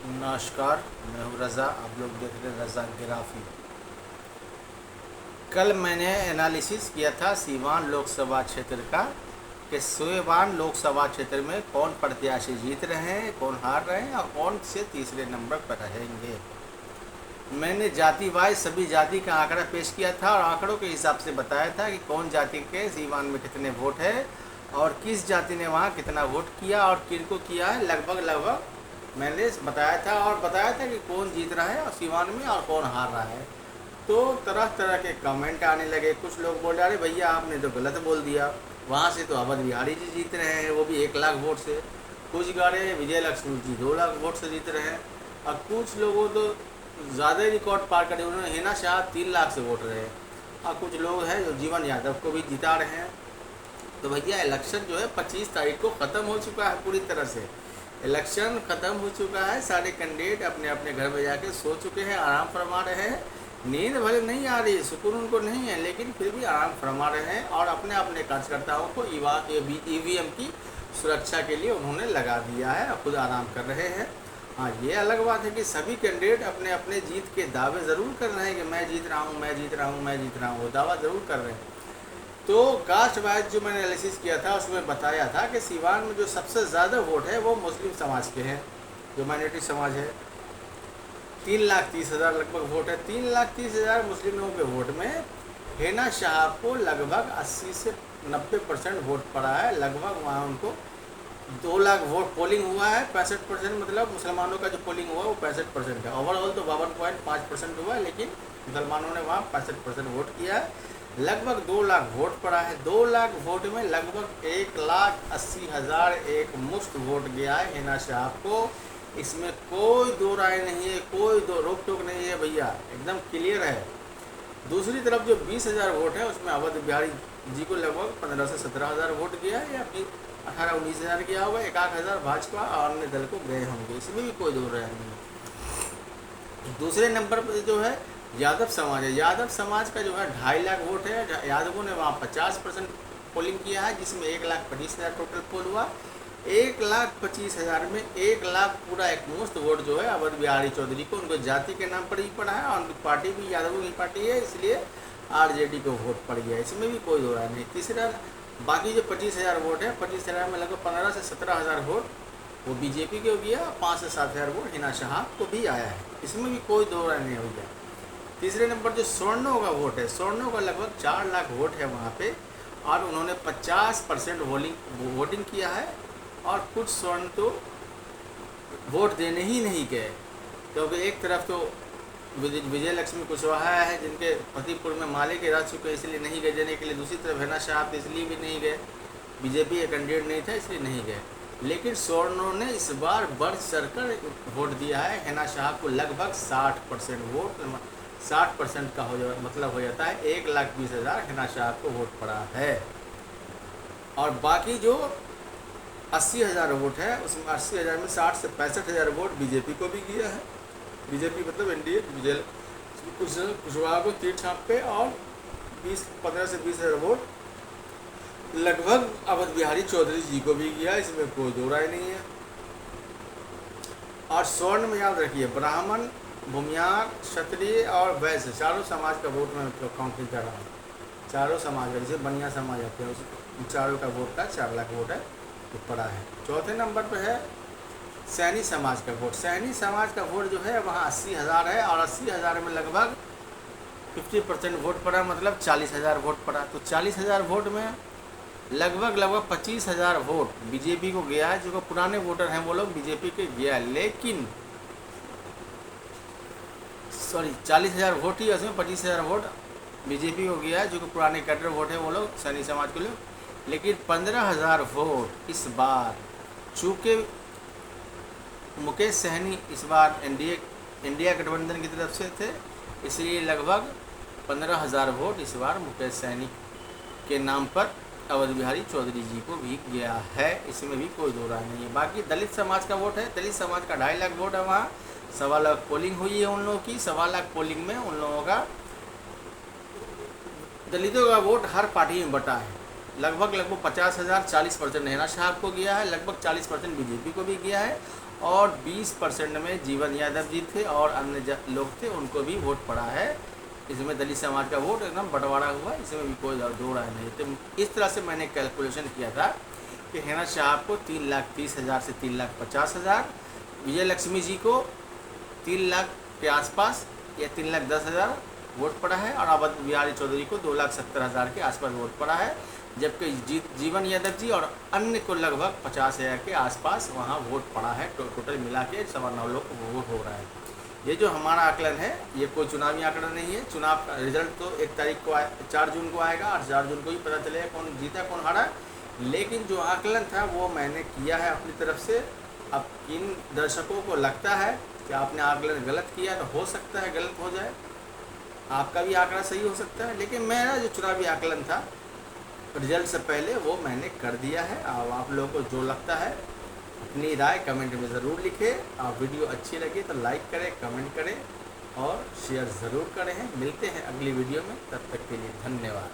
नमस्कार, मैं हूँ रज़ा। आप लोग देख रहे हैं रज़ा गिराफी। कल मैंने एनालिसिस किया था सीवान लोकसभा क्षेत्र का कि सीवान लोकसभा क्षेत्र में कौन प्रत्याशी जीत रहे हैं, कौन हार रहे हैं और कौन से तीसरे नंबर पर रहेंगे। मैंने जाति वाइज सभी जाति का आंकड़ा पेश किया था और आंकड़ों के हिसाब से बताया था कि कौन जाति के सीवान में कितने वोट है और किस जाति ने वहाँ कितना वोट किया और किनको किया है। लगभग मैंने बताया था कि कौन जीत रहा है और सीवान में और कौन हार रहा है। तो तरह तरह के कमेंट आने लगे। कुछ लोग बोल रहे भैया आपने तो गलत बोल दिया, वहाँ से तो अवध बिहारी जी जीत रहे हैं, वो भी 1 लाख वोट से। कुछ गा रहे विजय लक्ष्मी जी 2 लाख वोट से जीत रहे हैं और कुछ लोगों तो ज़्यादा ही रिकॉर्ड पार करे, उन्होंने हिना शाह 3 लाख से वोट रहे हैं और कुछ लोग हैं जो जीवन यादव को भी जिता रहे हैं। तो भैया इलेक्शन जो है 25 तारीख को ख़त्म हो चुका है, पूरी तरह से इलेक्शन ख़त्म हो चुका है। सारे कैंडिडेट अपने अपने घर में जाके सो चुके हैं, आराम फरमा रहे हैं। नींद भले नहीं आ रही, सुकून उनको नहीं है, लेकिन फिर भी आराम फरमा रहे हैं और अपने अपने कार्यकर्ताओं को ईवीएम की सुरक्षा के लिए उन्होंने लगा दिया है और खुद आराम कर रहे हैं। हाँ, ये अलग बात है कि सभी कैंडिडेट अपने अपने जीत के दावे ज़रूर कर रहे हैं कि मैं जीत रहा हूँ, मैं जीत रहा हूँ, मैं जीत रहा हूँ, वो दावा ज़रूर कर रहे हैं। तो कास्ट वाइज जो मैंने एनालिसिस किया था उसमें बताया था कि सीवान में जो सबसे ज़्यादा वोट है वो मुस्लिम समाज के हैं, जो माइनॉरिटी समाज है। 3,30,000 लगभग वोट है। 3,30,000 मुस्लिम लोगों के वोट में हिना शाह को लगभग 80 से 90% वोट पड़ा है। लगभग वहाँ उनको 2 लाख वोट पोलिंग हुआ है। 65% मतलब मुसलमानों का जो पोलिंग हुआ है वो 65% है। ओवरऑल तो 52.5% हुआ है, लेकिन मुसलमानों ने वहाँ 65% वोट किया है। लगभग 2 लाख वोट पड़ा है। 2 लाख वोट में लगभग 1,80,000 एक मुश्त वोट गया है हिना शाह को। इसमें कोई दो राय नहीं है, कोई दो रोक टोक नहीं है भैया, एकदम क्लियर है। दूसरी तरफ जो 20,000 वोट है उसमें अवध बिहारी जी को लगभग 15 से 17,000 वोट गया है या फिर 18-19,000 गया होगा। 1,000 भाजपा और अन्य दल को गए होंगे, इसमें भी कोई दो राय नहीं है। दूसरे नंबर पर जो है यादव समाज है। यादव समाज का जो है 2.5 लाख वोट है। यादवों ने वहाँ 50% पोलिंग किया है, जिसमें 1,25,000 टोटल पोल हुआ। 1,25,000 में 1 लाख पूरा एक मुश्त वोट जो है अवध बिहारी चौधरी को, उनको जाति के नाम पर ही पड़ा है और उनकी पार्टी भी यादवों की पार्टी है, इसलिए आरजेडी को वोट पड़ गया, इसमें भी कोई दो राय नहीं। तीसरा बाकी जो 25,000 वोट है, 25,000 में लगभग 15 से 17,000 वोट वो बीजेपी को गया, 5 से 7,000 वोट हिना शाह को भी आया है, इसमें भी कोई दो राय नहीं हो गया। तीसरे नंबर जो स्वर्णों का वोट है, स्वर्णों का लगभग 4 लाख वोट है वहाँ पे और उन्होंने 50% वोटिंग किया है और कुछ स्वर्ण तो वोट देने ही नहीं गए, क्योंकि एक तरफ तो विजय लक्ष्मी कुशवाहा है जिनके फतेहपुर में माले के रह चुके, इसलिए नहीं गए देने के लिए। दूसरी तरफ हिना शाह इसलिए भी नहीं गए, बीजेपी का कैंडिडेट नहीं था इसलिए नहीं गए। लेकिन स्वर्णों ने इस बार बढ़ चढ़कर वोट दिया है हिना शाह को। लगभग 60% वोट, 60% का मतलब हो जाता है 1,20,000 हिना शाह को वोट पड़ा है। और बाकी जो 80,000 वोट है उसमें 80,000 में 60 से 65,000 वोट बीजेपी को भी गया है। बीजेपी मतलब एनडीए, विजय कुशवाहा को तीर छाप पे, और 15 से 20,000 वोट लगभग अवध बिहारी चौधरी जी को भी गया, इसमें कोई दो राय नहीं है। और स्वर्ण में याद रखिए ब्राह्मण, भूमियार, क्षत्रिय और वैश्य चारों समाज का वोट मैं काउंटिंग कर रहा हूँ। चारों समाज का, जैसे बनिया समाज आते हैं उस चारों का वोट का 4 लाख वोट है तो पड़ा है। चौथे नंबर पर है सैनी समाज का वोट। सैनी समाज का वोट जो है वहाँ 80,000 है और 80,000 में लगभग 50% वोट पड़ा, मतलब 40,000 वोट पड़ा। तो 40,000 वोट में लगभग 25,000 वोट बीजेपी को गया है, जो पुराने वोटर हैं वो लोग बीजेपी के गया है। लेकिन 40,000 वोट ही, उसमें 25,000 वोट बीजेपी को गया है, जो कि पुराने कैडर वोट है वो लोग सैनी समाज के लोग। लेकिन 15,000 वोट इस बार, चूँकि मुकेश सहनी इस बार इंडिया गठबंधन की तरफ से थे, इसलिए लगभग 15,000 वोट इस बार मुकेश सहनी के नाम पर अवध बिहारी चौधरी जी को भी गया है, इसमें भी कोई दो राय नहीं है। बाकी दलित समाज का वोट है। दलित समाज का 2.5 लाख वोट है, वहाँ 1.25 लाख पोलिंग हुई है उन लोगों की। 1.25 लाख पोलिंग में उन लोगों का, दलितों का वोट हर पार्टी में बटा है। लगभग 50,000, 40% हिना शाह को गया है, लगभग 40% बीजेपी को भी गया है और 20% में जीवन यादव जी थे और अन्य लोग थे, उनको भी वोट पड़ा है। इसमें दलित समाज का वोट एकदम बंटवारा हुआ, इसमें भी कोई दो राय नहीं। तो इस तरह से मैंने कैलकुलेशन किया था कि हिना शाह को 3,30,000 से 3,50,000, विजय लक्ष्मी जी को 3 लाख के आसपास या 3,10,000 वोट पड़ा है, और अवध बिहारी चौधरी को 2,70,000 के आसपास वोट पड़ा है, जबकि जीवन यादव जी और अन्य को लगभग 50,000 के आसपास वहाँ वोट पड़ा है। टोटल मिला के 9.25 लाख वोट हो रहा है। ये जो हमारा आकलन है, ये कोई चुनावी आंकड़ा नहीं है। चुनाव का रिजल्ट तो 1 तारीख को 4 जून को आएगा, और 4 जून को ही पता चलेगा कौन जीता कौन हारा। लेकिन जो आकलन था वो मैंने किया है अपनी तरफ से। अब किन दर्शकों को लगता है कि आपने आकलन गलत किया, तो हो सकता है गलत हो जाए, आपका भी आंकड़ा सही हो सकता है। लेकिन मेरा जो चुनावी आकलन था रिजल्ट से पहले वो मैंने कर दिया है। अब आप लोगों को जो लगता है अपनी राय कमेंट में ज़रूर लिखें। आप वीडियो अच्छी लगी तो लाइक करें, कमेंट करें और शेयर ज़रूर करें। मिलते हैं अगली वीडियो में, तब तक के लिए धन्यवाद।